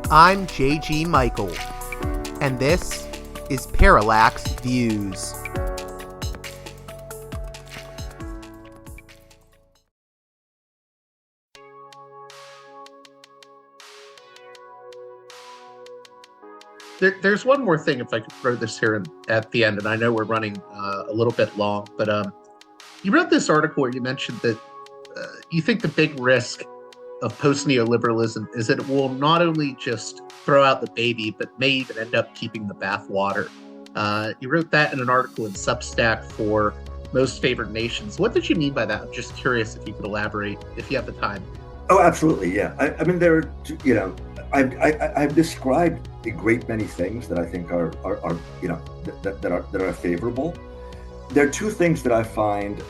I'm J.G. Michael, and this is Parallax Views. There's one more thing, if I could throw this here at the end, and I know we're running a little bit long, but you wrote this article where you mentioned that you think the big risk of post-neoliberalism is that it will not only just throw out the baby, but may even end up keeping the bathwater. You wrote that in an article in Substack for Most Favored Nations. What did you mean by that? I'm just curious if you could elaborate, if you have the time. Oh, absolutely, yeah. I mean, there are, I've described a great many things that I think are that are favorable. There are two things that I find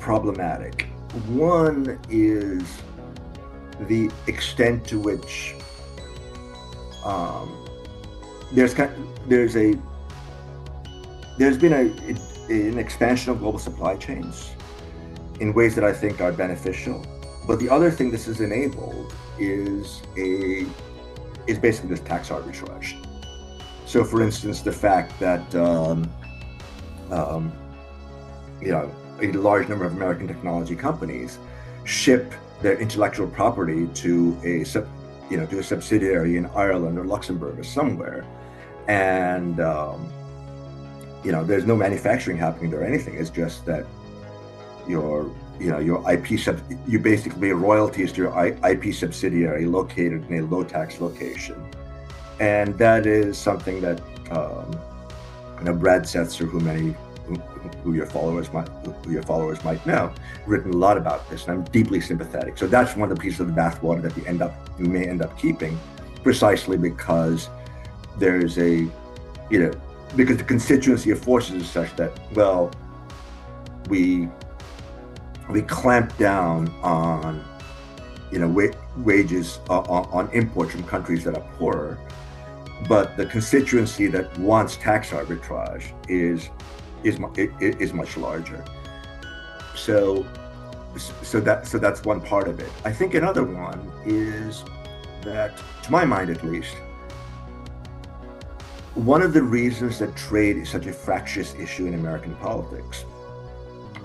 problematic. One is the extent to which there's been an expansion of global supply chains in ways that I think are beneficial. But the other thing this has enabled is basically this tax arbitrage. So, for instance, the fact that a large number of American technology companies ship their intellectual property to a subsidiary in Ireland or Luxembourg or somewhere, and there's no manufacturing happening there or anything. It's just that your IP you basically pay royalties to your IP subsidiary located in a low tax location, and that is something that Brad Setzer, who your followers might know, written a lot about this, and I'm deeply sympathetic. So that's one of the pieces of the bathwater that we may end up keeping, precisely because there's because the constituency of forces is such that, well, we clamp down on wages on imports from countries that are poorer, but the constituency that wants tax arbitrage is much larger. So that's one part of it. I think another one is that, to my mind at least, one of the reasons that trade is such a fractious issue in American politics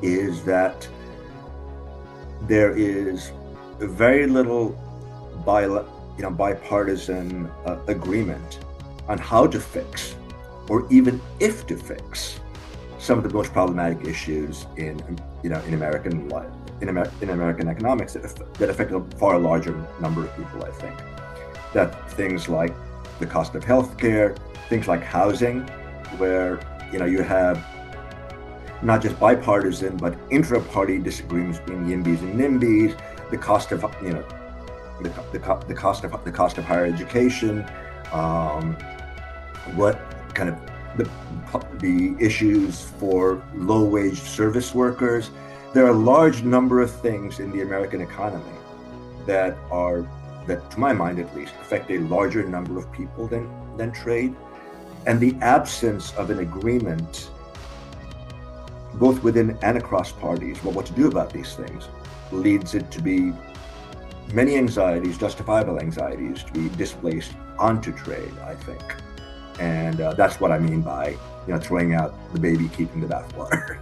is that there is very little bipartisan agreement on how to fix, or even if to fix, some of the most problematic issues in American life, in American economics that affect a far larger number of people. I think that things like the cost of healthcare, things like housing, where you have not just bipartisan but intra-party disagreements between YIMBYs and NIMBYs, the cost of the cost of higher education, what kind of the issues for low-wage service workers. There are a large number of things in the American economy that, to my mind at least, affect a larger number of people than trade. And the absence of an agreement, both within and across parties, about what to do about these things, leads it to be many anxieties, justifiable anxieties, to be displaced onto trade, I think. And that's what I mean by throwing out the baby, keeping the bathwater.